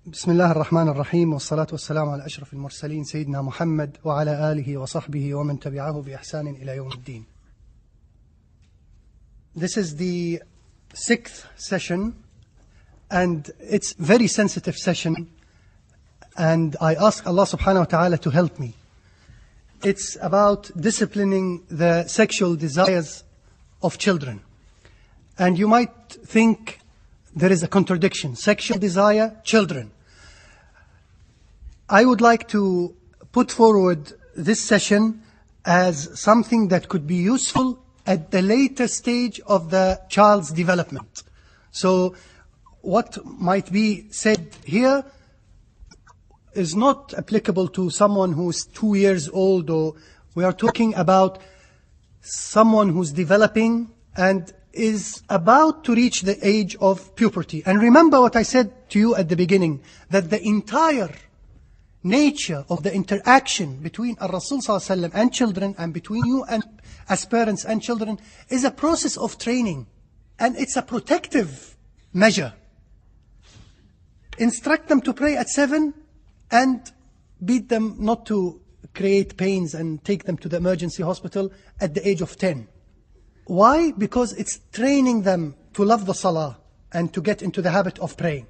بسم الله الرحمن الرحيم والصلاة والسلام على أشرف المرسلين سيدنا محمد وعلى آله وصحبه ومن تبعه بإحسان إلى يوم الدين. This is the 6th session and it's a very sensitive session, and I ask Allah subhanahu wa ta'ala to help me. It's about disciplining the sexual desires of children. And you might think there is a contradiction. Sexual desire, children. I would like to put forward this session as something that could be useful at the later stage of the child's development. So what might be said here is not applicable to someone who's 2 years old, or we are talking about someone who's developing and is about to reach the age of puberty. And remember what I said to you at the beginning, that the entire nature of the interaction between Rasul ﷺ and children, and between you and as parents and children, is a process of training. And it's a protective measure. Instruct them to pray at 7 and beat them not to create pains and take them to the emergency hospital at the age of 10. Why? Because it's training them to love the salah and to get into the habit of praying.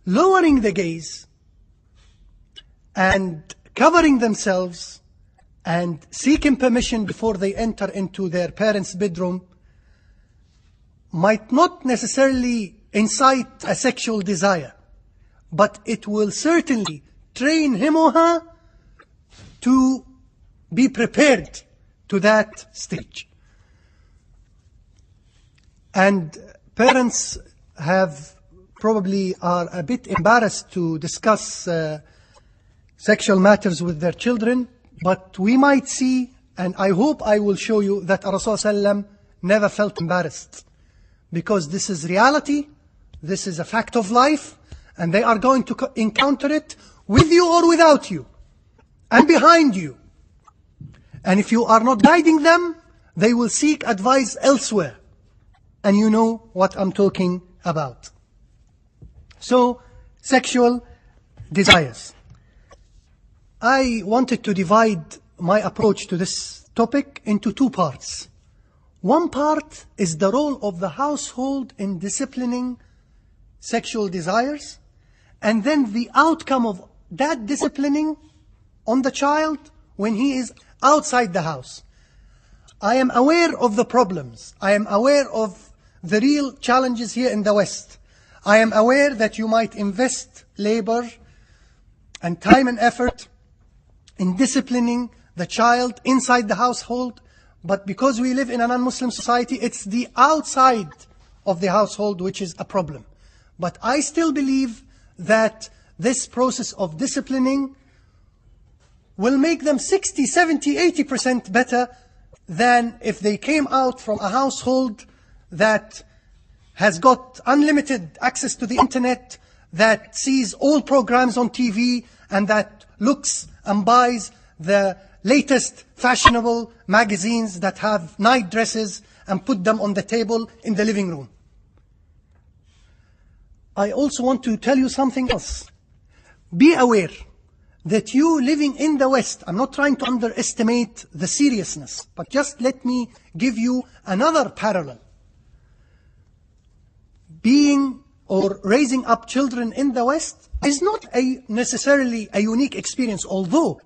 Lowering the gaze and covering themselves and seeking permission before they enter into their parents' bedroom might not necessarily incite a sexual desire, but it will certainly train him or her to be prepared to that stage. And parents probably are a bit embarrassed to discuss sexual matters with their children, but we might see, and I hope I will show you, that Rasulullah never felt embarrassed. Because this is reality, this is a fact of life, and they are going to encounter it with you or without you, and behind you. And if you are not guiding them, they will seek advice elsewhere. And you know what I'm talking about. So, sexual desires. I wanted to divide my approach to this topic into 2 parts. One part is the role of the household in disciplining sexual desires, and then the outcome of that disciplining on the child when he is outside the house. I am aware of the problems. I am aware of the real challenges here in the West. I am aware that you might invest labor and time and effort in disciplining the child inside the household, but because we live in a non-Muslim society, it's the outside of the household which is a problem. But I still believe that this process of disciplining will make them 60, 70, 80% better than if they came out from a household that has got unlimited access to the internet, that sees all programs on TV, and that looks and buys the latest fashionable magazines that have night dresses and put them on the table in the living room. I also want to tell you something else. Be aware that you living in the West, I'm not trying to underestimate the seriousness, but just let me give you another parallel. Being or raising up children in the West is not necessarily a unique experience, although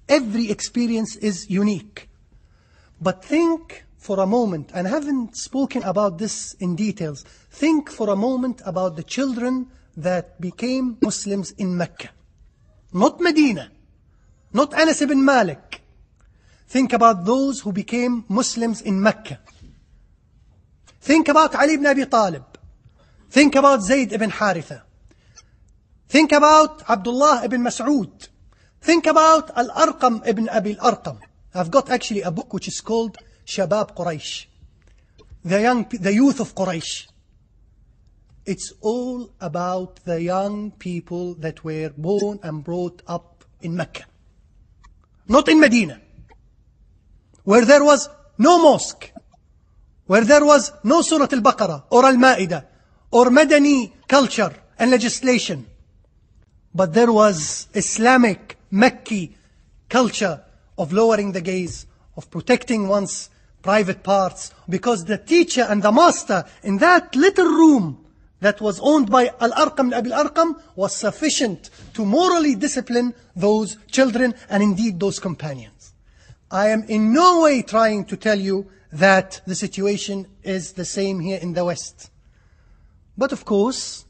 every experience is unique. But think for a moment, and I haven't spoken about this in details, think for a moment about the children that became Muslims in Mecca. Not Medina, not Anas ibn Malik. Think about those who became Muslims in Mecca. Think about Ali ibn Abi Talib. Think about Zayd ibn Haritha. Think about Abdullah ibn Mas'ud. Think about Al-Arqam ibn Abi Al-Arqam. I've got actually a book which is called Shabab Quraysh. The youth of Quraysh. It's all about the young people that were born and brought up in Mecca. Not in Medina, where there was no mosque, where there was no Surah Al-Baqarah or Al-Ma'idah or Madani culture and legislation, but there was Islamic, Mecca culture of lowering the gaze, of protecting one's private parts, because the teacher and the master in that little room that was owned by Al-Arqam Abi Al-Arqam was sufficient to morally discipline those children and indeed those companions. I am in no way trying to tell you that the situation is the same here in the West. But of course,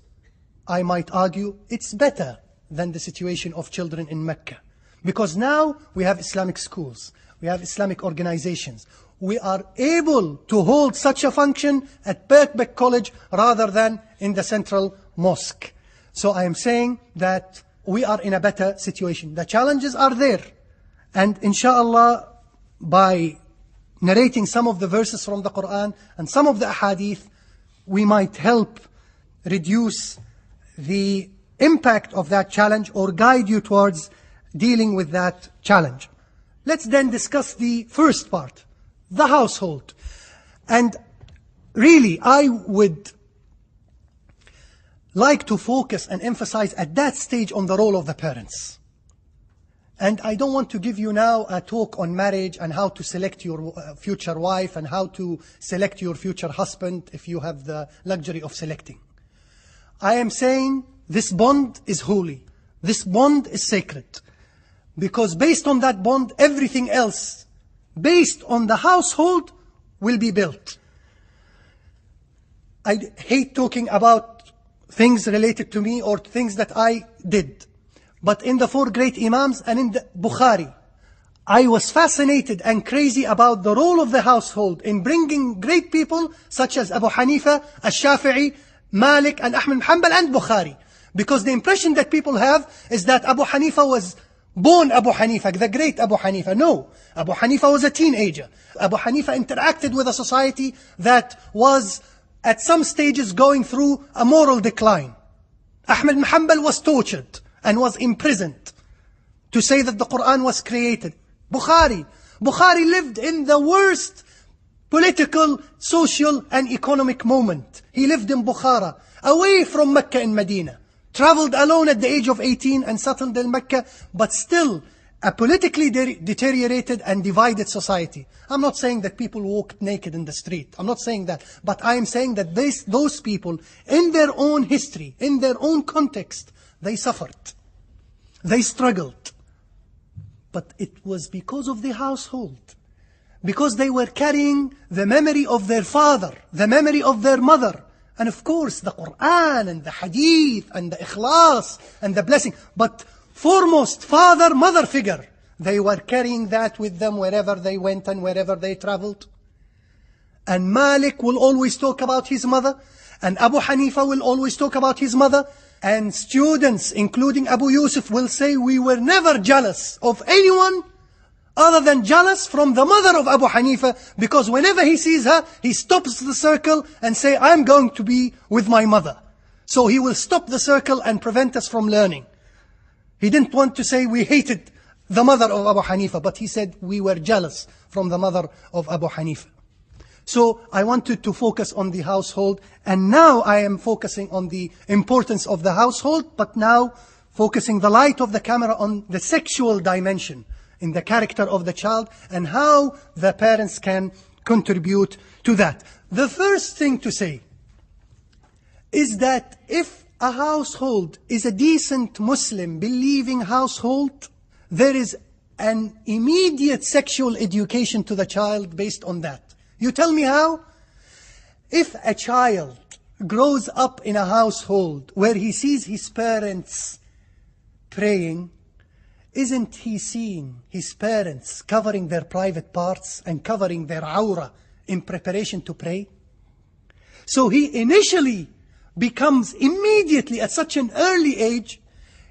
I might argue it's better than the situation of children in Mecca. Because now we have Islamic schools, we have Islamic organizations. We are able to hold such a function at Birkbeck College rather than in the central mosque. So I am saying that we are in a better situation. The challenges are there. And inshallah, by narrating some of the verses from the Quran and some of the ahadith, we might help reduce the impact of that challenge or guide you towards dealing with that challenge. Let's then discuss the first part, the household. And really, I would like to focus and emphasize at that stage on the role of the parents. And I don't want to give you now a talk on marriage and how to select your future wife and how to select your future husband if you have the luxury of selecting. I am saying this bond is holy. This bond is sacred. Because based on that bond, everything else, based on the household, will be built. I hate talking about things related to me or things that I did. But in the four great Imams and in the Bukhari, I was fascinated and crazy about the role of the household in bringing great people such as Abu Hanifa, Al-Shafi'i, Malik, and Ahmed Hanbal and Bukhari. Because the impression that people have is that Abu Hanifa was born Abu Hanifa, the great Abu Hanifa. No, Abu Hanifa was a teenager. Abu Hanifa interacted with a society that was at some stages going through a moral decline. Ahmed bin Hanbal was tortured and was imprisoned to say that the Quran was created. Bukhari lived in the worst political, social and economic moment. He lived in Bukhara, away from Mecca and Medina. Traveled alone at the age of 18 and settled in Mecca, but still a politically deteriorated and divided society. I'm not saying that people walked naked in the street. I'm not saying that. But I am saying that those people, in their own history, in their own context, they suffered. They struggled. But it was because of the household. Because they were carrying the memory of their father, the memory of their mother. And of course, the Quran and the Hadith and the Ikhlas and the blessing. But foremost, father-mother figure. They were carrying that with them wherever they went and wherever they traveled. And Malik will always talk about his mother. And Abu Hanifa will always talk about his mother. And students, including Abu Yusuf, will say, we were never jealous of anyone other than jealous from the mother of Abu Hanifa, because whenever he sees her, he stops the circle and say, I'm going to be with my mother. So he will stop the circle and prevent us from learning. He didn't want to say we hated the mother of Abu Hanifa, but he said we were jealous from the mother of Abu Hanifa. So I wanted to focus on the household, and now I am focusing on the importance of the household, but now focusing the light of the camera on the sexual dimension in the character of the child and how the parents can contribute to that. The first thing to say is that if a household is a decent Muslim believing household, there is an immediate sexual education to the child based on that. You tell me how? If a child grows up in a household where he sees his parents praying, isn't he seeing his parents covering their private parts and covering their aura in preparation to pray? So he initially becomes immediately at such an early age,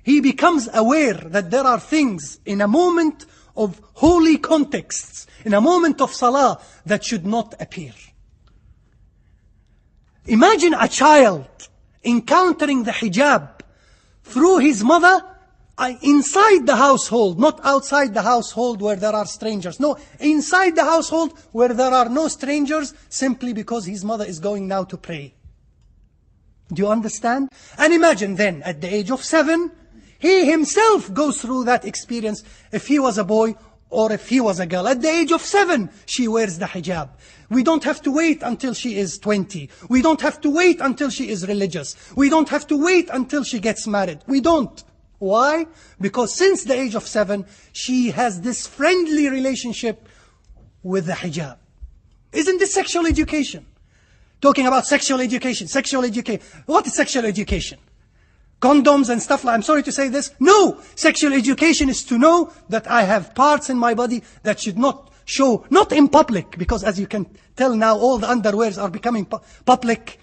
he becomes aware that there are things in a moment of holy contexts, in a moment of salah, that should not appear. Imagine a child encountering the hijab through his mother inside the household, not outside the household where there are strangers. No, inside the household where there are no strangers, simply because his mother is going now to pray. Do you understand? And imagine then, at the age of 7, He himself goes through that experience if he was a boy or if he was a girl. At the age of 7, she wears the hijab. We don't have to wait until she is 20. We don't have to wait until she is religious. We don't have to wait until she gets married. We don't. Why? Because since the age of 7, she has this friendly relationship with the hijab. Isn't this sexual education? Talking about sexual education, sexual education. What is sexual education? Condoms and stuff like, I'm sorry to say this. No! Sexual education is to know that I have parts in my body that should not show, not in public, because as you can tell now, all the underwears are becoming public.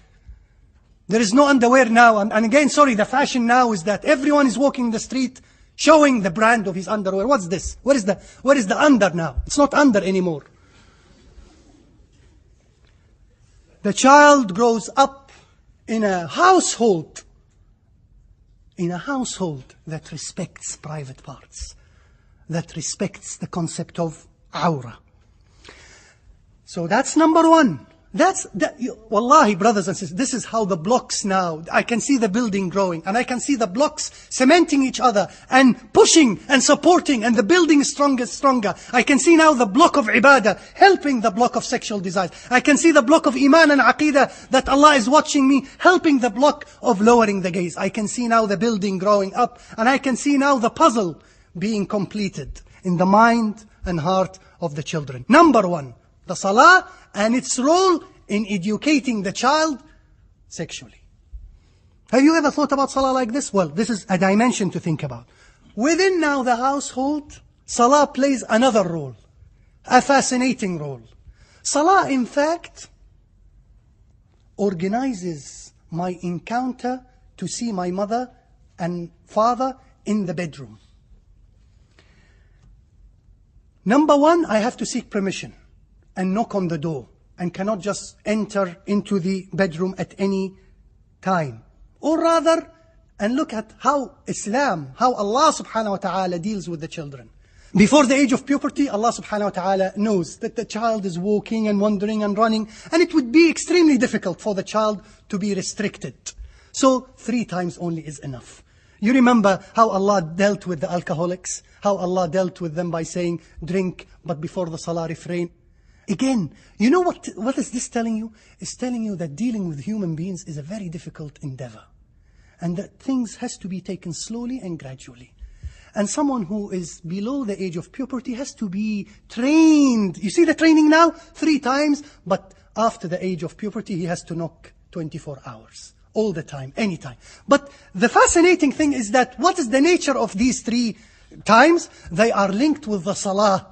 There is no underwear now. And again, sorry, the fashion now is that everyone is walking the street showing the brand of his underwear. What's this? Where is the under now? It's not under anymore. The child grows up in a household that respects private parts, that respects the concept of awra. So that's number one. Wallahi, brothers and sisters, this is how the blocks now, I can see the building growing, and I can see the blocks cementing each other, and pushing and supporting, and the building is stronger. I can see now the block of ibadah, helping the block of sexual desires. I can see the block of iman and aqidah, that Allah is watching me, helping the block of lowering the gaze. I can see now the building growing up, and I can see now the puzzle being completed in the mind and heart of the children. Number one, the salah and its role in educating the child sexually. Have you ever thought about salah like this? Well, this is a dimension to think about. Within now the household, salah plays another role, a fascinating role. Salah, in fact, organizes my encounter to see my mother and father in the bedroom. Number one, I have to seek permission and knock on the door, and cannot just enter into the bedroom at any time. Or rather, and look at how Islam, how Allah subhanahu wa ta'ala deals with the children. Before the age of puberty, Allah subhanahu wa ta'ala knows that the child is walking and wandering and running, and it would be extremely difficult for the child to be restricted. So 3 times only is enough. You remember how Allah dealt with the alcoholics, how Allah dealt with them by saying, drink, but before the salah refrain. Again, you know what is this telling you? It's telling you that dealing with human beings is a very difficult endeavor. And that things has to be taken slowly and gradually. And someone who is below the age of puberty has to be trained. You see the training now? 3 times, but after the age of puberty, he has to knock 24 hours. All the time, anytime. But the fascinating thing is that what is the nature of these 3 times? They are linked with the salah.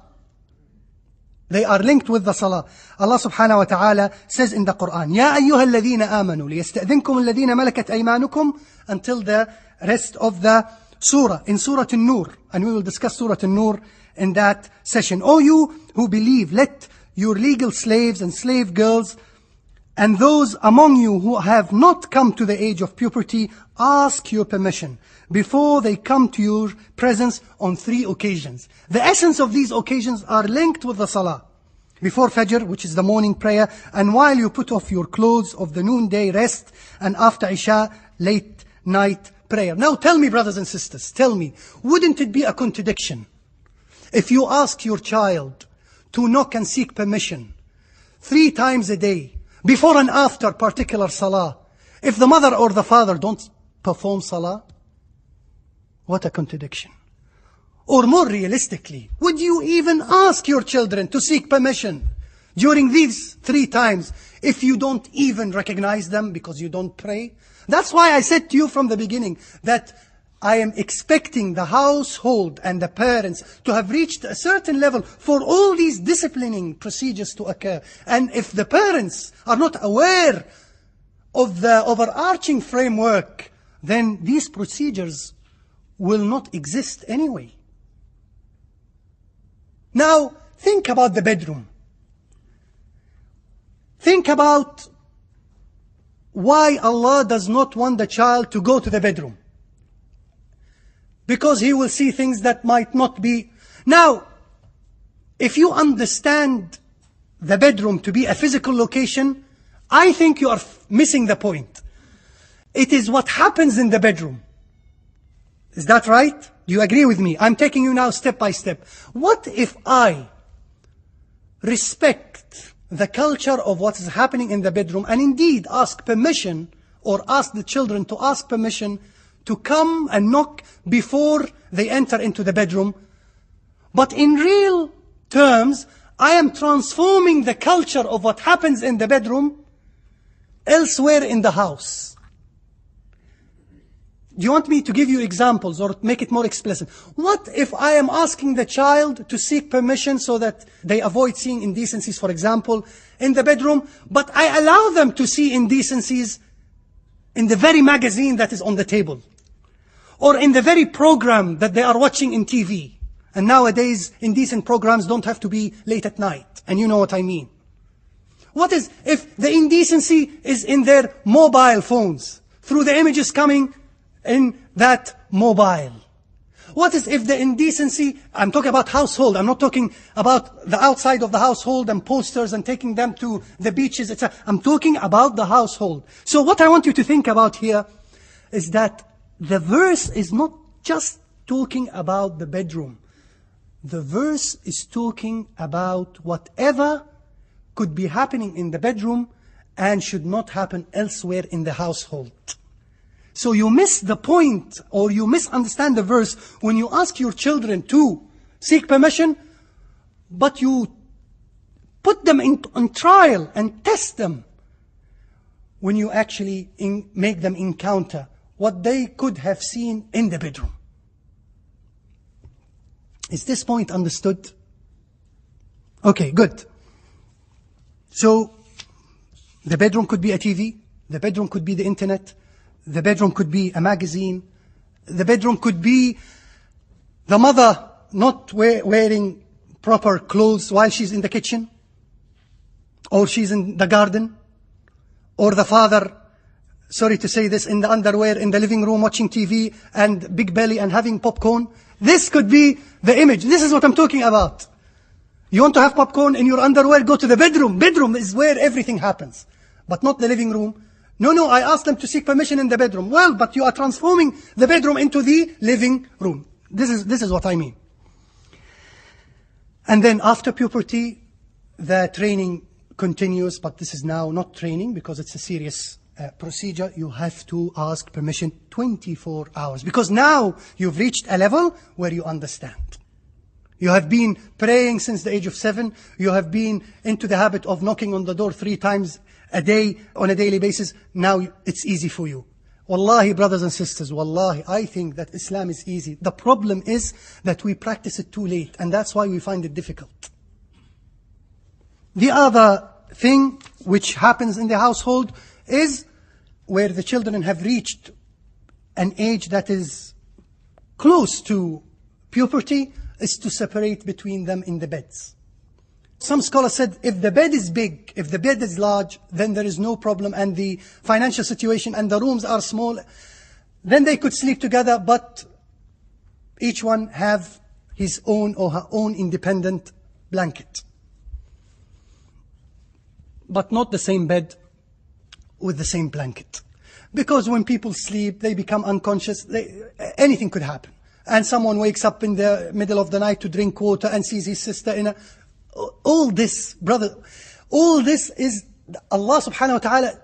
They are linked with the salah. Allah subhanahu wa ta'ala says in the Quran, يَا أَيُّهَا الَّذِينَ آمَنُوا لِيَسْتَأْذِنْكُمُ الَّذِينَ مَلَكَتْ أَيْمَانُكُمْ, until the rest of the surah, in Surah An-Nur. And we will discuss Surah An-Nur in that session. O you who believe, let your legal slaves and slave girls and those among you who have not come to the age of puberty ask your permission before they come to your presence on 3 occasions. The essence of these occasions are linked with the salah. Before Fajr, which is the morning prayer, and while you put off your clothes of the noonday rest, and after Isha, late night prayer. Now tell me, brothers and sisters, tell me, wouldn't it be a contradiction if you ask your child to knock and seek permission 3 times a day, before and after particular salah, if the mother or the father don't perform salah? What a contradiction. Or more realistically, would you even ask your children to seek permission during these 3 times if you don't even recognize them because you don't pray? That's why I said to you from the beginning that I am expecting the household and the parents to have reached a certain level for all these disciplining procedures to occur. And if the parents are not aware of the overarching framework, then these procedures will not exist anyway. Now, think about the bedroom. Think about why Allah does not want the child to go to the bedroom. Because he will see things that might not be. Now, if you understand the bedroom to be a physical location, I think you are missing the point. It is what happens in the bedroom. Is that right? Do you agree with me? I'm taking you now step by step. What if I respect the culture of what is happening in the bedroom and indeed ask permission, or ask the children to ask permission to come and knock before they enter into the bedroom? But in real terms, I am transforming the culture of what happens in the bedroom elsewhere in the house. Do you want me to give you examples or make it more explicit? What if I am asking the child to seek permission so that they avoid seeing indecencies, for example, in the bedroom, but I allow them to see indecencies in the very magazine that is on the table, or in the very program that they are watching in TV? And nowadays, indecent programs don't have to be late at night, and you know what I mean. What is if the indecency is in their mobile phones, through the images coming in that mobile? What is if the indecency, I'm talking about household, I'm not talking about the outside of the household and posters and taking them to the beaches, etc. I'm talking about the household. So what I want you to think about here is that the verse is not just talking about the bedroom. The verse is talking about whatever could be happening in the bedroom and should not happen elsewhere in the household. So you miss the point, or you misunderstand the verse when you ask your children to seek permission, but you put them on trial and test them when you actually make them encounter what they could have seen in the bedroom. Is this point understood? Okay, good. So the bedroom could be a TV, the bedroom could be the internet, the bedroom could be a magazine. The bedroom could be the mother not wearing proper clothes while she's in the kitchen, or she's in the garden, or the father, sorry to say this, in the underwear in the living room watching TV and big belly and having popcorn. This could be the image. This is what I'm talking about. You want to have popcorn in your underwear? Go to the bedroom. Bedroom is where everything happens, but not the living room. No, I asked them to seek permission in the bedroom. Well, but you are transforming the bedroom into the living room. This is what I mean. And then after puberty, the training continues, but this is now not training because it's a serious procedure. You have to ask permission 24 hours because now you've reached a level where you understand. You have been praying since the age of 7. You have been into the habit of knocking on the door 3 times a day, on a daily basis. Now it's easy for you. Wallahi, brothers and sisters, wallahi, I think that Islam is easy. The problem is that we practice it too late, and that's why we find it difficult. The other thing which happens in the household is where the children have reached an age that is close to puberty, is to separate between them in the beds. Some scholars said if the bed is big, if the bed is large, then there is no problem, and the financial situation and the rooms are small, then they could sleep together, but each one have his own or her own independent blanket. But not the same bed with the same blanket. Because when people sleep, they become unconscious, anything could happen. And someone wakes up in the middle of the night to drink water and sees his sister in a... All this, brother, all this is Allah subhanahu wa ta'ala.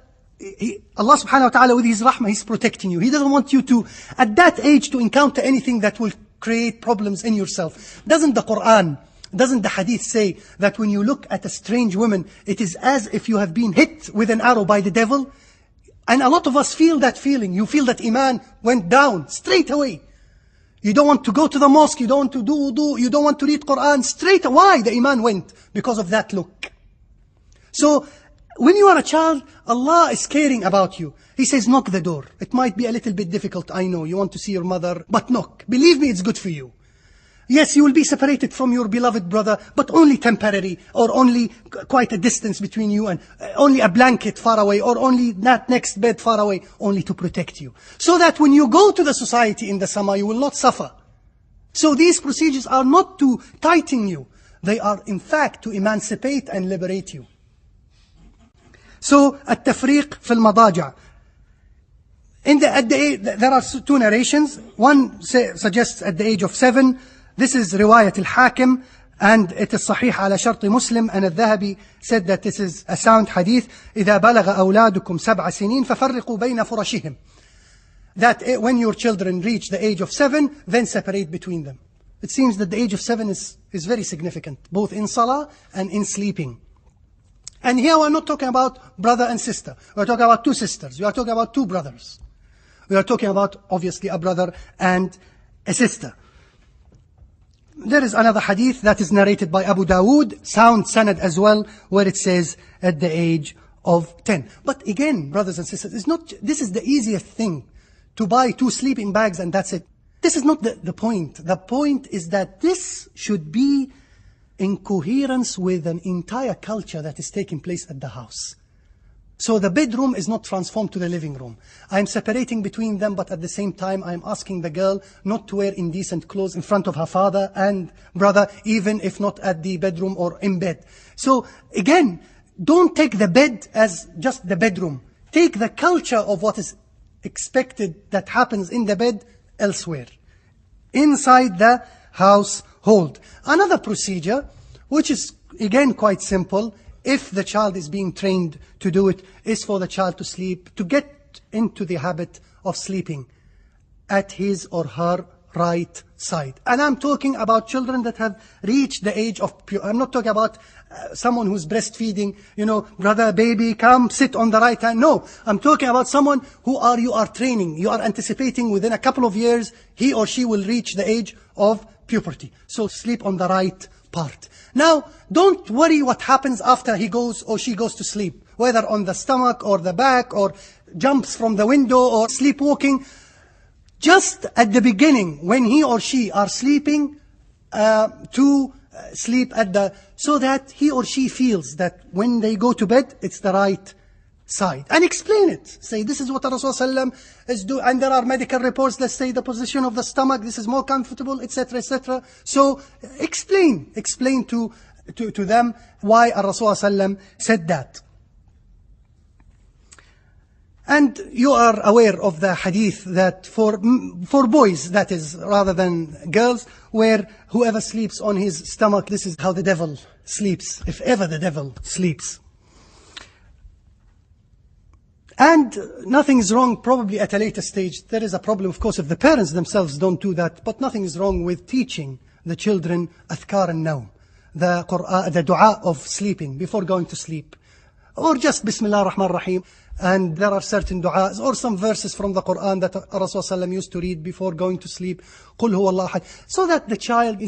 Allah subhanahu wa ta'ala with His rahmah, He's protecting you. He doesn't want you to, at that age, to encounter anything that will create problems in yourself. Doesn't the Quran, doesn't the hadith say that when you look at a strange woman, it is as if you have been hit with an arrow by the devil? And a lot of us feel that feeling. You feel that iman went down straight away. You don't want to go to the mosque, you don't want to do wudu, you don't want to read Quran, straight away. Why? The iman went because of that look. So, when you are a child, Allah is caring about you. He says, knock the door. It might be a little bit difficult, I know, you want to see your mother, but knock. Believe me, it's good for you. Yes, you will be separated from your beloved brother, but only temporary, or only quite a distance between you, and only a blanket far away, or only that next bed far away, only to protect you. So that when you go to the society in the summer, you will not suffer. So these procedures are not to tighten you. They are in fact to emancipate and liberate you. So, التفريق في المضاجع. There are two narrations. One suggests at the age of 7. This is رواية الحاكم, and it is صحيح على شرط مسلم, and الذهبي said that this is a sound hadith. إذا بلغ أولادكم 7 سنين ففرقوا بين فرشهم. That when your children reach the age of 7, then separate between them. It seems that the age of 7 is very significant, both in salah and in sleeping. And here we're not talking about brother and sister. We're talking about 2 sisters. We are talking about 2 brothers. We are talking about, obviously, a brother and a sister. There is another hadith that is narrated by Abu Dawood, sound sanad as well, where it says at the age of 10. But again, brothers and sisters, this is the easiest thing, to buy 2 sleeping bags and that's it. This is not the point. The point is that this should be in coherence with an entire culture that is taking place at the house. So the bedroom is not transformed to the living room. I'm separating between them, but at the same time I'm asking the girl not to wear indecent clothes in front of her father and brother, even if not at the bedroom or in bed. So again, don't take the bed as just the bedroom. Take the culture of what is expected that happens in the bed elsewhere, inside the household. Another procedure, which is again quite simple, if the child is being trained to do it, is for the child to sleep, to get into the habit of sleeping at his or her right side. And I'm talking about children that have reached the age of I'm not talking about someone who's breastfeeding, brother, baby, come sit on the right hand. No, I'm talking about someone you are training. You are anticipating within a couple of years, he or she will reach the age of puberty. So sleep on the right part. Now, don't worry what happens after he goes or she goes to sleep, whether on the stomach or the back or jumps from the window or sleepwalking. Just at the beginning, when he or she are sleeping, to sleep so that he or she feels that when they go to bed, it's the right side. And explain it. Say, this is what the Rasul is doing. And there are medical reports that say the position of the stomach, this is more comfortable, etc., etc. So explain to them why Rasul said that. And you are aware of the hadith that for boys, that is, rather than girls, where whoever sleeps on his stomach, this is how the devil sleeps, if ever the devil sleeps. And nothing is wrong, probably at a later stage. There is a problem, of course, if the parents themselves don't do that, but nothing is wrong with teaching the children Adhkar al-Nawm, the dua of sleeping before going to sleep. Or just Bismillah ar-Rahman ar-Rahim. And there are certain du'as or some verses from the Quran that Rasulullah used to read before going to sleep. قُلْ هُوَ اللَّهُ أَحَدٌ. So that the child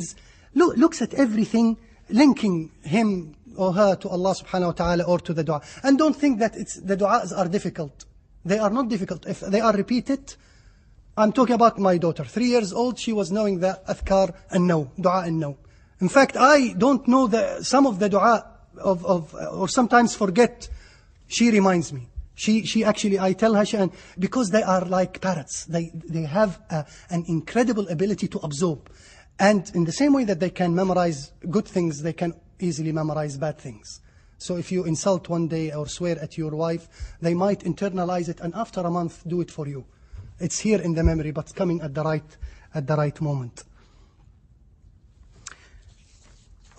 looks at everything, linking him or her to Allah subhanahu wa ta'ala or to the dua. And don't think that the du'as are difficult. They are not difficult. If they are repeated, I'm talking about my daughter, 3 years old, she was knowing the Adhkar and-Nawm, dua and-Nawm. In fact, I don't know some of the dua or sometimes forget. She reminds me. She actually, I tell her, because they are like parrots. They have an incredible ability to absorb. And in the same way that they can memorize good things, they can easily memorize bad things. So if you insult one day or swear at your wife, they might internalize it and after a month do it for you. It's here in the memory, but it's coming at the right moment.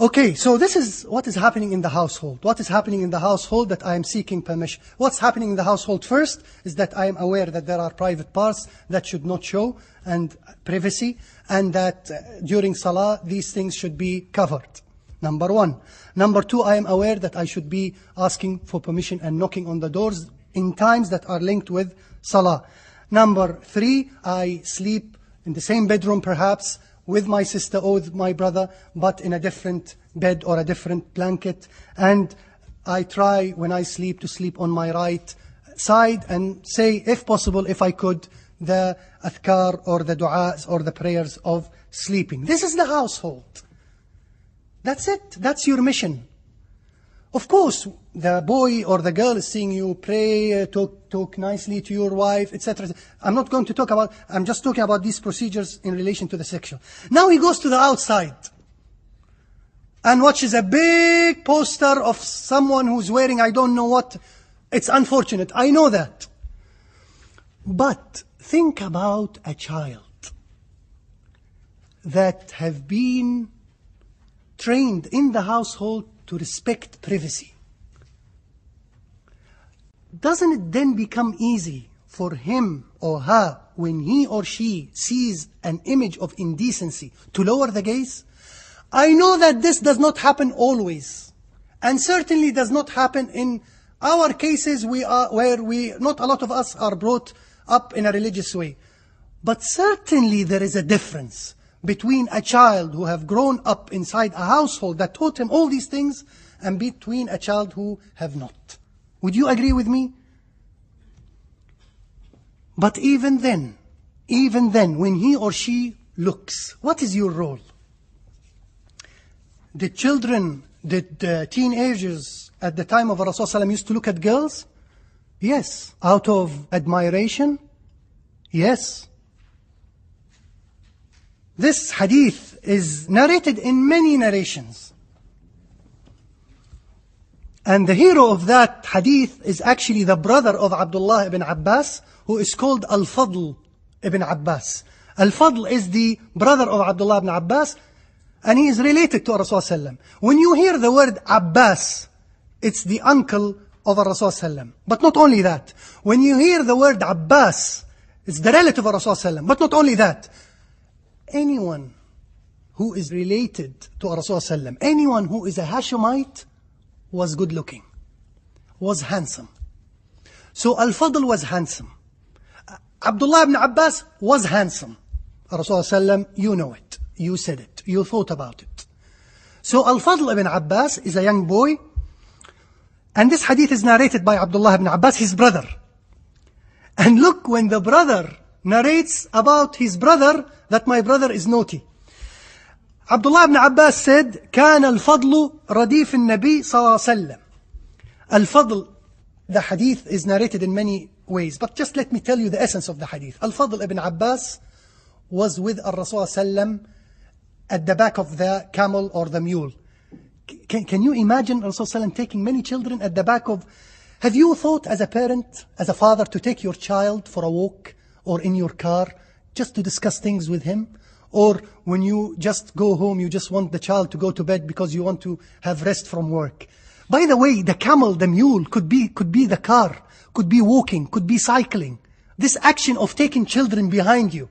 Okay, so this is what is happening in the household. What is happening in the household that I am seeking permission? What's happening in the household first is that I am aware that there are private parts that should not show and privacy, and that during Salah these things should be covered. Number 1. Number 2, I am aware that I should be asking for permission and knocking on the doors in times that are linked with Salah. Number 3, I sleep in the same bedroom perhaps, with my sister or with my brother, but in a different bed or a different blanket. And I try, when I sleep, to sleep on my right side and say, if possible, if I could, the adhkar or the du'as or the prayers of sleeping. This is the household. That's it. That's your mission. Of course, the boy or the girl is seeing you pray, talk nicely to your wife, etc. I'm not going to talk about, I'm just talking about these procedures in relation to the sexual. Now he goes to the outside and watches a big poster of someone who's wearing I don't know what. It's unfortunate. I know that. But think about a child that have been trained in the household to respect privacy. Doesn't it then become easy for him or her, when he or she sees an image of indecency, to lower the gaze? I know that this does not happen always, and certainly does not happen in our cases where not a lot of us are brought up in a religious way. But certainly there is a difference between a child who have grown up inside a household that taught him all these things, and between a child who have not. Would you agree with me? But even then, when he or she looks, what is your role? Did teenagers at the time of Rasulullah used to look at girls? Yes. Out of admiration? Yes. This hadith is narrated in many narrations. And the hero of that hadith is actually the brother of Abdullah ibn Abbas, who is called Al-Fadl ibn Abbas. Al-Fadl is the brother of Abdullah ibn Abbas, and he is related to Rasulullah. When you hear the word Abbas, it's the uncle of Rasulullah. But not only that. When you hear the word Abbas, it's the relative of Rasulullah. But not only that. Anyone who is related to Rasulullah, anyone who is a Hashemite, was good looking, was handsome. So Al-Fadl was handsome. Abdullah ibn Abbas was handsome. Rasulullah, you know it. You said it. You thought about it. So Al-Fadl ibn Abbas is a young boy. And this hadith is narrated by Abdullah ibn Abbas, his brother. And look, when the brother narrates about his brother, that my brother is naughty. Abdullah ibn Abbas said, كان الفضل رديف النبي صلى الله عليه وسلم. Al-Fadl, the hadith is narrated in many ways, but just let me tell you the essence of the hadith. Al-Fadl ibn Abbas was with Rasul sallam at the back of the camel or the mule. Can you imagine Rasul sallam taking many children at the back of... Have you thought as a parent, as a father, to take your child for a walk or in your car just to discuss things with him? Or when you just go home, you just want the child to go to bed because you want to have rest from work? By the way, the camel, the mule, could be the car, could be walking, could be cycling. This action of taking children behind you,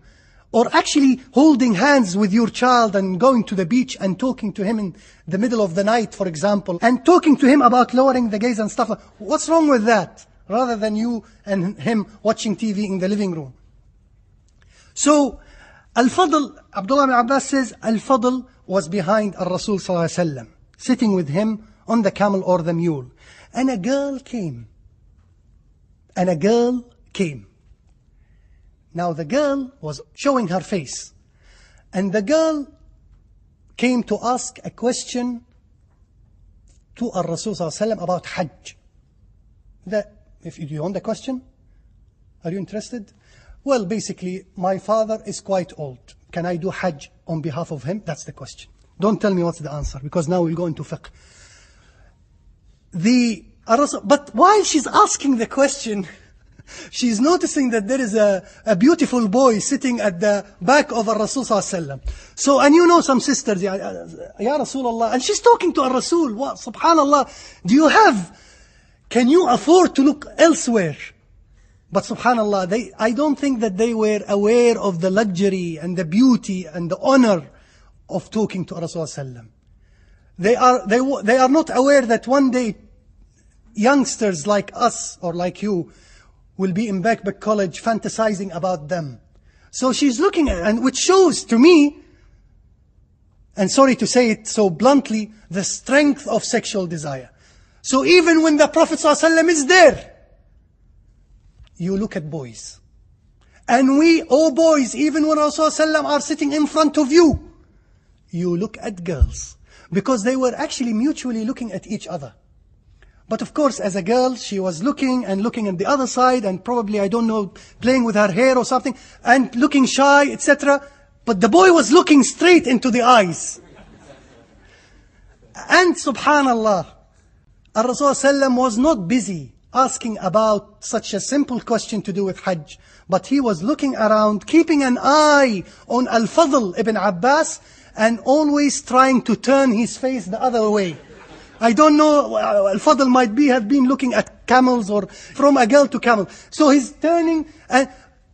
or actually holding hands with your child and going to the beach and talking to him in the middle of the night, for example, and talking to him about lowering the gaze and stuff. What's wrong with that? Rather than you and him watching TV in the living room. So, Al-Fadl, Abdullah ibn Abbas says, Al-Fadl was behind Al-Rasul sallallahu alaihi wasallam, sitting with him on the camel or the mule. And a girl came. Now the girl was showing her face. And the girl came to ask a question to Al-Rasul sallallahu alaihi wasallam about Hajj. If you want the question? Are you interested? Well, basically, my father is quite old. Can I do Hajj on behalf of him? That's the question. Don't tell me what's the answer, because now we'll go into fiqh. But while she's asking the question, she's noticing that there is a beautiful boy sitting at the back of Rasul sallallahu alaihi wasallam. So, and you know some sisters, Ya Rasulullah, and she's talking to Rasul. What, subhanallah, can you afford to look elsewhere? But subhanallah, I don't think that they were aware of the luxury and the beauty and the honor of talking to Rasulullah. They are not aware that one day youngsters like us or like you will be in Backpack College fantasizing about them. So she's looking at, and which shows to me, and sorry to say it so bluntly, the strength of sexual desire. So even when the Prophet ﷺ is there, you look at boys. And boys, even when Rasulullah are sitting in front of you, you look at girls. Because they were actually mutually looking at each other. But of course, as a girl, she was looking at the other side, and probably, I don't know, playing with her hair or something, and looking shy, etc. But the boy was looking straight into the eyes. And subhanallah, Rasulullah was not busy asking about such a simple question to do with Hajj, but he was looking around, keeping an eye on Al-Fadl ibn Abbas, and always trying to turn his face the other way. I don't know, Al-Fadl might have been looking at camels or from a girl to camel. So he's turning,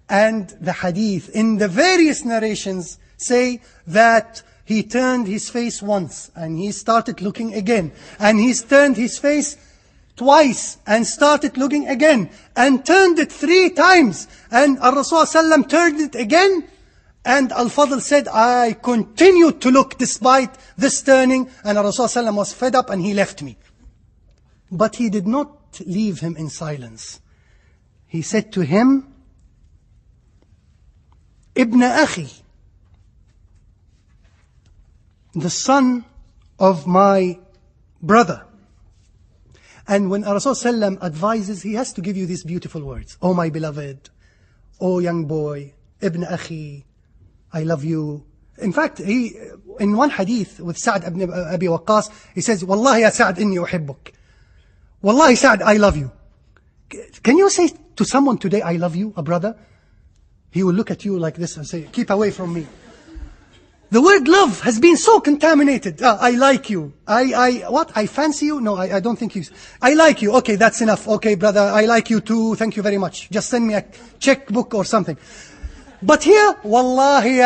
and the hadith in the various narrations say that he turned his face once and he started looking again. And he's turned his face twice and started looking again. And turned it 3 times. And Rasul ﷺ turned it again. And Al-Fadl said, I continued to look despite this turning. And Rasul ﷺ was fed up and he left me. But he did not leave him in silence. He said to him, Ibn Akhi, the son of my brother. And when Rasul ﷺ advises, he has to give you these beautiful words. Oh my beloved, oh young boy, Ibn Akhi, I love you. In fact, he, in one hadith with Sa'd ibn Abi Waqqas, he says, Wallahi ya Sa'd inni uhibbuk. Wallahi Sa'd, I love you. Can you say to someone today, I love you, a brother? He will look at you like this and say, keep away from me. The word love has been so contaminated. I like you. What? I fancy you? No, I don't think you. I like you. Okay, that's enough. Okay, brother, I like you too. Thank you very much. Just send me a checkbook or something. But here, Wallahi,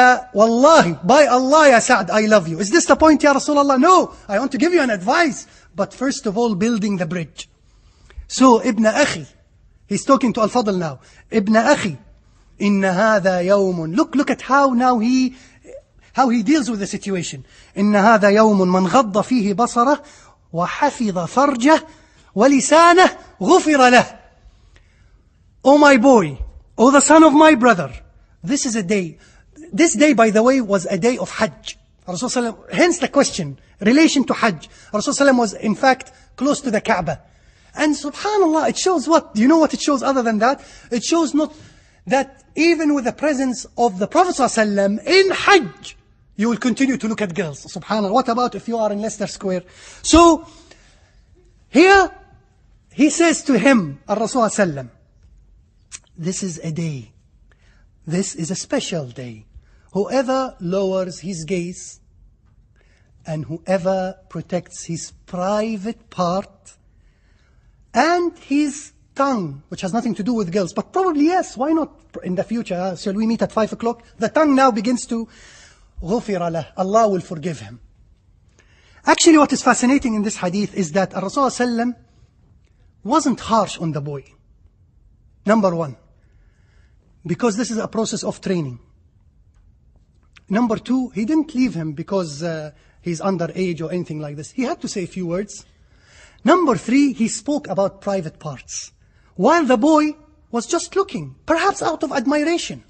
by Allah, ya Sa'd, I love you. Is this the point, ya Rasulullah? No, I want to give you an advice. But first of all, building the bridge. So, Ibn Akhi, he's talking to Al-Fadl now. Ibn Akhi, inna hadha yawmun. Look at how now he deals with the situation. إن هذا يوم من غض فيه بصره وحفظ فرجه ولسانه غفر له. Oh my boy, oh the son of my brother, this is a day. This day, by the way, was a day of Hajj. Rasulullah, hence the question, relation to Hajj. Rasulullah was in fact close to the Kaaba. And subhanallah, it shows what? Do you know what it shows other than that? It shows not that even with the presence of the Prophet ﷺ in Hajj, you will continue to look at girls. Subhanallah. What about if you are in Leicester Square? So, here, he says to him, Al-Rasul ﷺ, this is a day. This is a special day. Whoever lowers his gaze and whoever protects his private part and his tongue, which has nothing to do with girls, but probably yes, why not in the future? Shall we meet at 5 o'clock? The tongue now begins to غُفِرَ لَهُ. Allah will forgive him. Actually, what is fascinating in this hadith is that Rasul ﷺ wasn't harsh on the boy. Number one, because this is a process of training. Number two, he didn't leave him because he's underage or anything like this. He had to say a few words. Number three, he spoke about private parts, while the boy was just looking, perhaps out of admiration.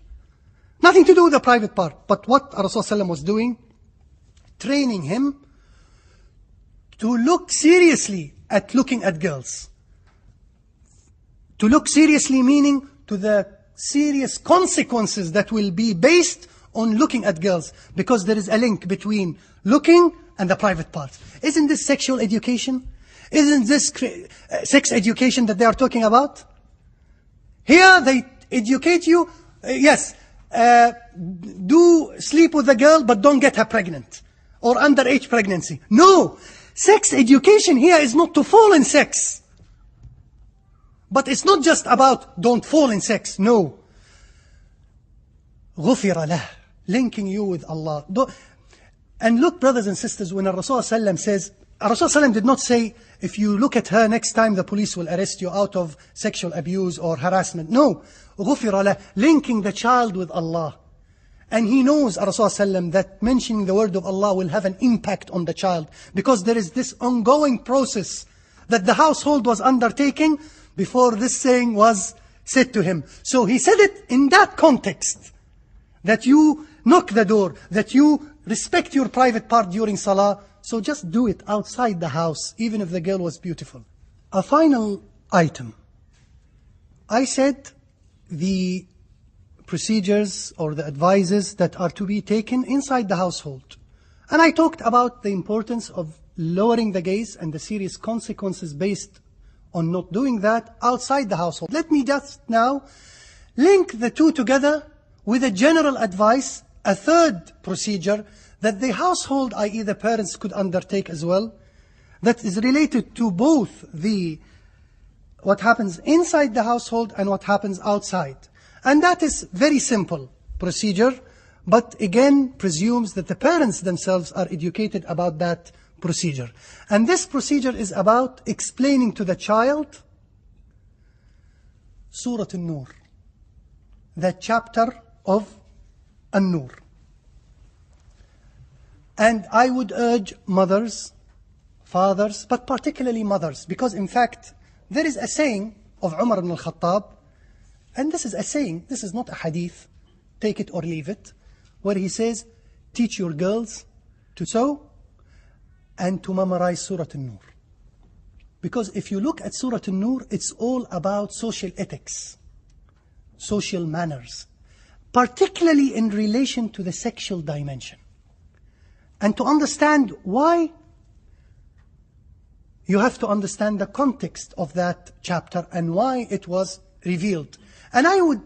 Nothing to do with the private part. But what Rasulullah was doing, training him to look seriously at looking at girls. To look seriously meaning to the serious consequences that will be based on looking at girls. Because there is a link between looking and the private parts. Isn't this sexual education? Isn't this sex education that they are talking about? Here they educate you, yes, do sleep with the girl but don't get her pregnant. Or underage pregnancy. No! Sex education here is not to fall in sex. But it's not just about don't fall in sex. No. غُفِرَ لَهُ. Linking you with Allah. And look, brothers and sisters, when Rasul says, Rasul did not say, if you look at her next time, the police will arrest you out of sexual abuse or harassment. No. غُفِرَ لَهُ. Linking the child with Allah. And he knows, Rasul that mentioning the word of Allah will have an impact on the child. Because there is this ongoing process that the household was undertaking before this saying was said to him. So he said it in that context. That you knock the door, that you respect your private part during salah. So just do it outside the house, even if the girl was beautiful. A final item. I said the procedures or the advices that are to be taken inside the household. And I talked about the importance of lowering the gaze and the serious consequences based on not doing that outside the household. Let me just now link the two together with a general advice, a third procedure that the household, i.e. the parents, could undertake as well, that is related to both what happens inside the household and what happens outside. And that is very simple procedure, but again presumes that the parents themselves are educated about that procedure. And this procedure is about explaining to the child Surah An-Nur, the chapter of An-Nur. And I would urge mothers, fathers, but particularly mothers, because in fact there is a saying of Umar ibn al-Khattab, and this is a saying, this is not a hadith, take it or leave it, where he says, teach your girls to sew and to memorize Surah An-Nur. Because if you look at Surah An-Nur, it's all about social ethics, social manners, particularly in relation to the sexual dimension. And to understand why, you have to understand the context of that chapter and why it was revealed. And I would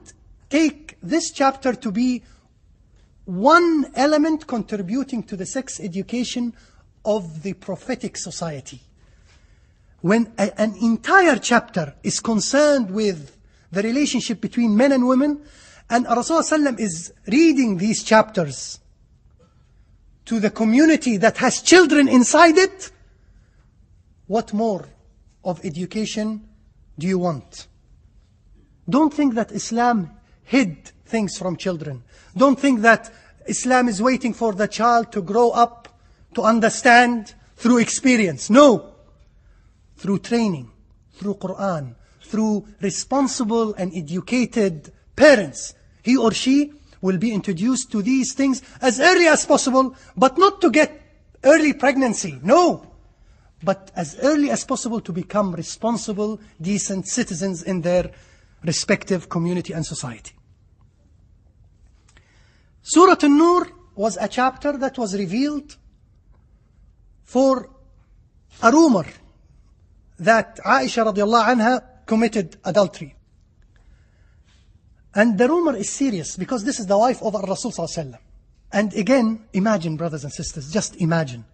take this chapter to be one element contributing to the sex education of the prophetic society. When an entire chapter is concerned with the relationship between men and women, and Rasulullah is reading these chapters to the community that has children inside it, what more of education do you want? Don't think that Islam hid things from children. Don't think that Islam is waiting for the child to grow up to understand through experience. No. Through training, through Quran, through responsible and educated parents, he or she will be introduced to these things as early as possible, but not to get early pregnancy. No. But as early as possible to become responsible, decent citizens in their respective community and society. Surah An-Nur was a chapter that was revealed for a rumor that Aisha radiallahu anha committed adultery. And the rumor is serious because this is the wife of Rasul sallallahu alaihi wasallam. And again, imagine, brothers and sisters, just imagine.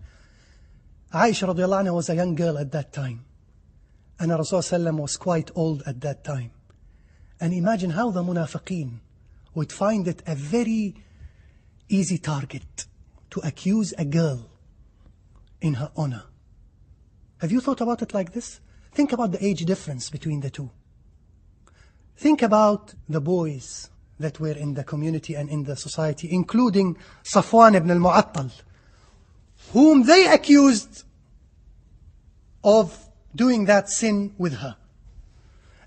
Aisha radiallahu anha was a young girl at that time. And Rasul sallallahu alaihi wasallam was quite old at that time. And imagine how the munafiqeen would find it a very easy target to accuse a girl in her honor. Have you thought about it like this? Think about the age difference between the two. Think about the boys that were in the community and in the society, including Safwan ibn al-Mu'attal, whom they accused of doing that sin with her.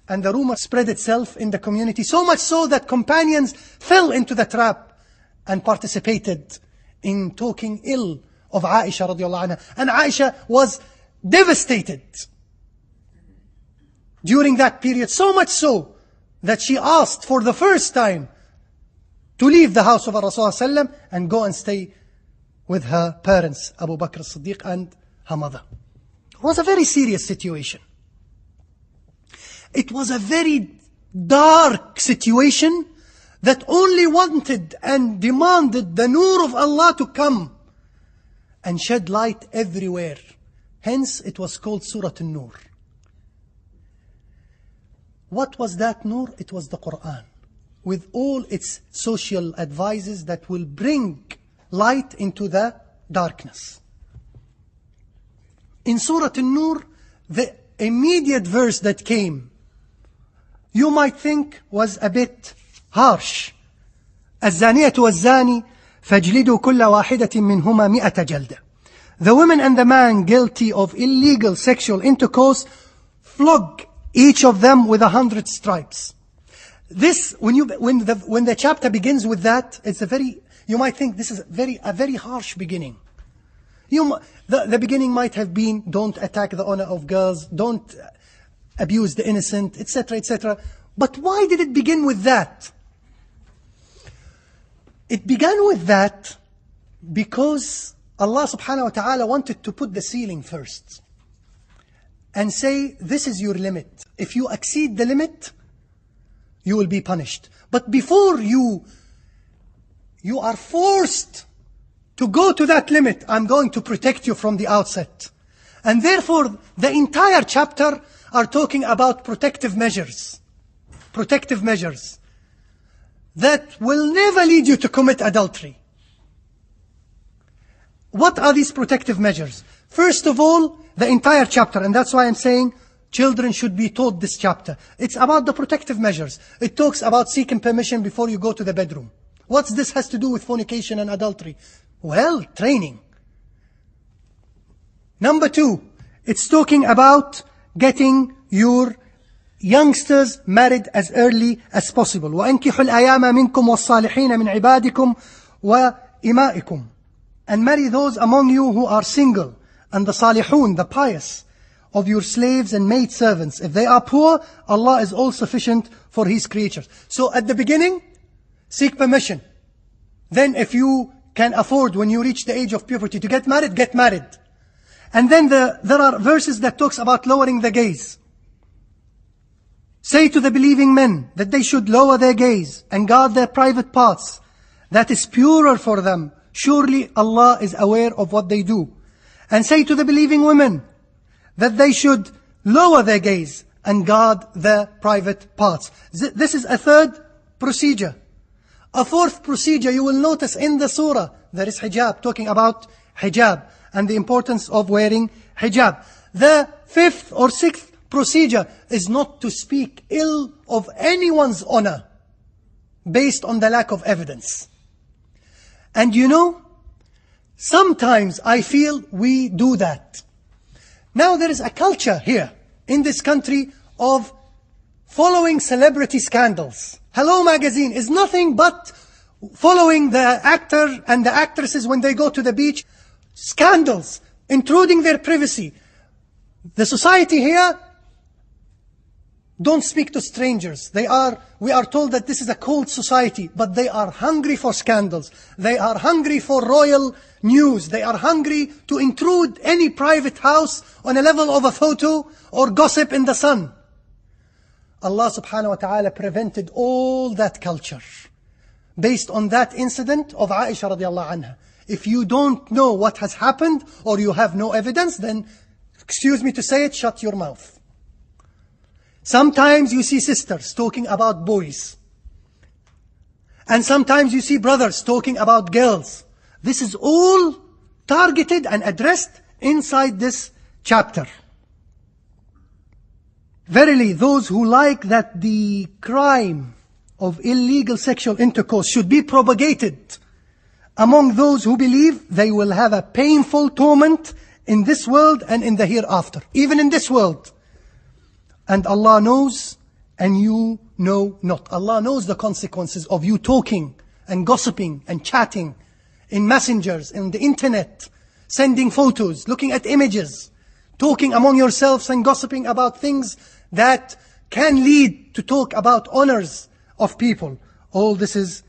And the rumor spread itself in the community, so much so that companions fell into the trap and participated in talking ill of Aisha radiallahu anha. And Aisha was devastated during that period, so much so that she asked for the first time to leave the house of Rasulullah and go and stay with her parents, Abu Bakr as-Siddiq and her mother. It was a very serious situation. It was a very dark situation that only wanted and demanded the nur of Allah to come and shed light everywhere. Hence, it was called Surah An-Nur. What was that nur? It was the Quran, with all its social advices that will bring light into the darkness. In Surah An-Nur, the immediate verse that came, you might think was a bit harsh. الزانية والزاني فاجلدوا كل واحدة منهما 100 جلدة. The woman and the man guilty of illegal sexual intercourse, flog each of them with 100 stripes. This, when the chapter begins with that, it's you might think this is a very harsh beginning. The beginning might have been, don't attack the honor of girls, don't abuse the innocent, etc., etc. But why did it begin with that? It began with that because Allah subhanahu wa ta'ala wanted to put the ceiling first. and say, this is your limit. If you exceed the limit, you will be punished. But before you are forced to go to that limit, I'm going to protect you from the outset. And therefore, the entire chapter are talking about protective measures. Protective measures that will never lead you to commit adultery. What are these protective measures? First of all, the entire chapter, and that's why I'm saying children should be taught this chapter. It's about the protective measures. It talks about seeking permission before you go to the bedroom. What's this has to do with fornication and adultery? Well, training. Number 2, it's talking about getting your youngsters married as early as possible. وَأَنْكِحُوا الْأَيَامَ مِنْكُمْ وَالصَّالِحِينَ مِنْ عِبَادِكُمْ وَإِمَائِكُمْ. And marry those among you who are single, and the salihun, the pious, of your slaves and maid servants. If they are poor, Allah is all sufficient for His creatures. So at the beginning, seek permission. Then if you can afford, when you reach the age of puberty, to get married, get married. And then there are verses that talks about lowering the gaze. Say to the believing men that they should lower their gaze and guard their private parts. That is purer for them. Surely Allah is aware of what they do. And say to the believing women that they should lower their gaze and guard their private parts. This is a third procedure. A fourth procedure you will notice in the surah, there is hijab, talking about hijab and the importance of wearing hijab. The fifth or sixth procedure is not to speak ill of anyone's honor based on the lack of evidence. And you know, sometimes I feel we do that. Now there is a culture here in this country of following celebrity scandals. Hello Magazine is nothing but following the actor and the actresses when they go to the beach. Scandals, intruding their privacy. The society here don't speak to strangers. We are told that this is a cold society, but they are hungry for scandals. They are hungry for royal news. They are hungry to intrude any private house on a level of a photo or gossip in the sun. Allah subhanahu wa ta'ala prevented all that culture based on that incident of Aisha radiallahu anha. If you don't know what has happened or you have no evidence, then, excuse me to say it, shut your mouth. Sometimes you see sisters talking about boys. And sometimes you see brothers talking about girls. This is all targeted and addressed inside this chapter. Verily, those who like that the crime of illegal sexual intercourse should be propagated among those who believe, they will have a painful torment in this world and in the hereafter. Even in this world. And Allah knows and you know not. Allah knows the consequences of you talking and gossiping and chatting in messengers, in the internet, sending photos, looking at images, talking among yourselves and gossiping about things that can lead to talk about honors of people. All this is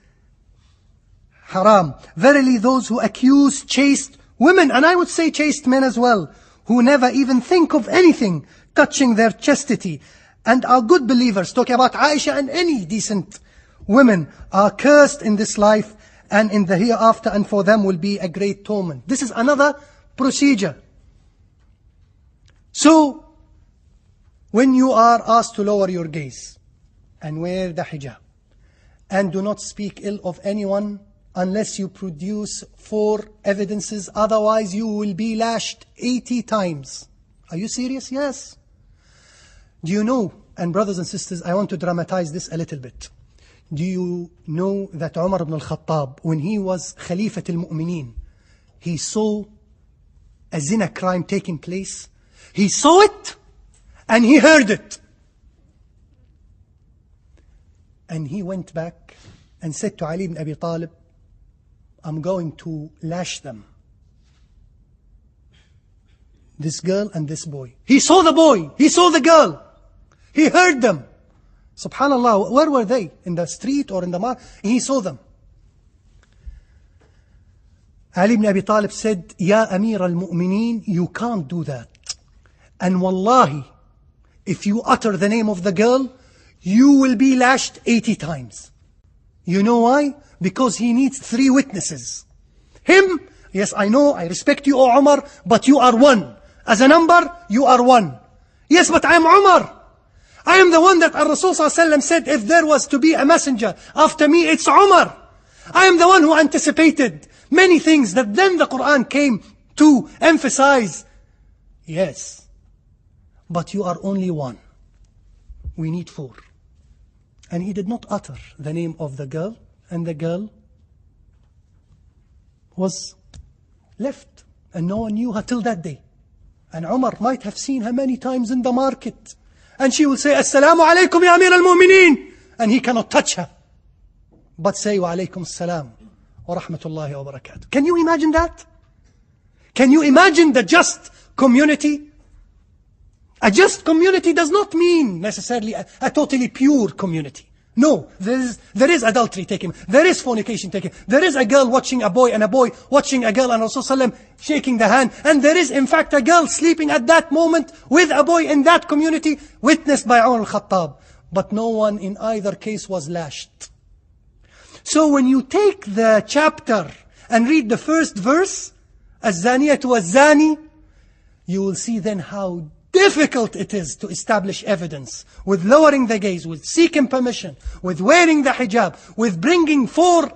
haram. Verily those who accuse chaste women, and I would say chaste men as well, who never even think of anything touching their chastity, and are good believers, talking about Aisha and any decent women, are cursed in this life and in the hereafter, and for them will be a great torment. This is another procedure. So, when you are asked to lower your gaze and wear the hijab, and do not speak ill of anyone unless you produce 4 evidences, otherwise you will be lashed 80 times. Are you serious? Yes. Do you know, and brothers and sisters, I want to dramatize this a little bit. Do you know that Umar ibn al-Khattab, when he was Khalifat al-Mu'mineen, he saw a zina crime taking place? He saw it and he heard it. And he went back and said to Ali ibn Abi Talib, I'm going to lash them. This girl and this boy. He saw the boy. He saw the girl. He heard them. Subhanallah, where were they? In the street or in the market? He saw them. Ali ibn Abi Talib said, Ya Amir al-Mu'mineen, you can't do that. And wallahi, if you utter the name of the girl, you will be lashed 80 times. You know why? Because he needs 3 witnesses. Him, yes, I know, I respect you, O Umar, but you are 1. As a number, you are 1. Yes, but I am Umar. I am the one that Rasul ﷺ said, if there was to be a messenger after me, it's Umar. I am the one who anticipated many things that then the Quran came to emphasize. Yes, but you are only 1. We need 4. And he did not utter the name of the girl, and the girl was left, and no one knew her till that day. And Umar might have seen her many times in the market, and she will say, Assalamu alaikum ya Amir al-Mu'mineen, and he cannot touch her, but say, Wa alaikum assalam wa rahmatullahi wa barakatuh. Can you imagine that? Can you imagine the just community? A just community does not mean necessarily a totally pure community. No, there is adultery taking, there is fornication taking, there is a girl watching a boy and a boy watching a girl and Rasulullah shaking the hand, and there is in fact a girl sleeping at that moment with a boy in that community, witnessed by Umar al-Khattab. But no one in either case was lashed. So when you take the chapter and read the first verse, الزانية والزاني, you will see then how difficult it is to establish evidence with lowering the gaze, with seeking permission, with wearing the hijab, with bringing 4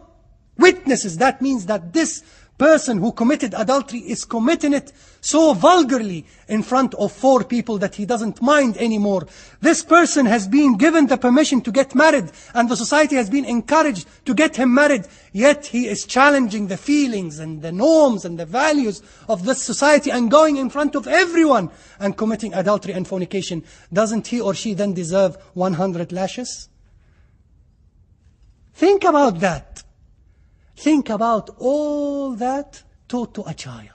witnesses. That means that this person who committed adultery is committing it so vulgarly in front of 4 people that he doesn't mind anymore. This person has been given the permission to get married, and the society has been encouraged to get him married, yet he is challenging the feelings and the norms and the values of this society and going in front of everyone and committing adultery and fornication. Doesn't he or she then deserve 100 lashes? Think about that. Think about all that taught to a child.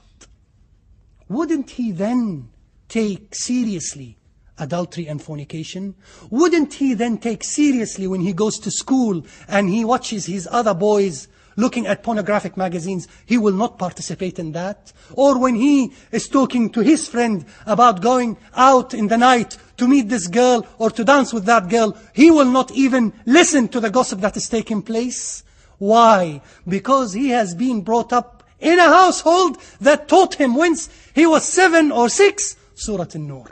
Wouldn't he then take seriously adultery and fornication? Wouldn't he then take seriously when he goes to school and he watches his other boys looking at pornographic magazines? He will not participate in that. Or when he is talking to his friend about going out in the night to meet this girl or to dance with that girl, he will not even listen to the gossip that is taking place. Why? Because he has been brought up in a household that taught him once he was 7 or 6, Surah An-Nur.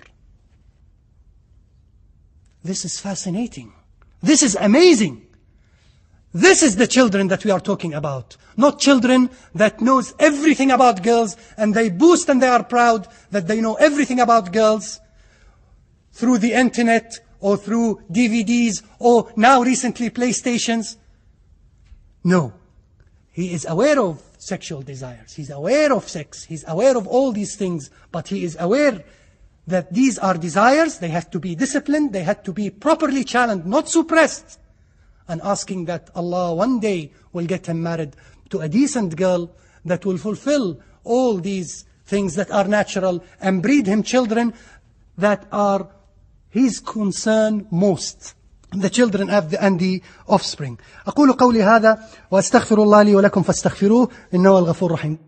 This is fascinating. This is amazing. This is the children that we are talking about. Not children that knows everything about girls and they boast and they are proud that they know everything about girls through the internet or through DVDs or now recently PlayStations. No. He is aware of sexual desires. He's aware of sex. He's aware of all these things. But he is aware that these are desires. They have to be disciplined. They have to be properly challenged, not suppressed. And asking that Allah one day will get him married to a decent girl that will fulfill all these things that are natural and breed him children that are his concern most. The children and the offspring. أقول قولي هذا وأستغفر الله لي ولكم فاستغفروه إنه الغفور الرحيم.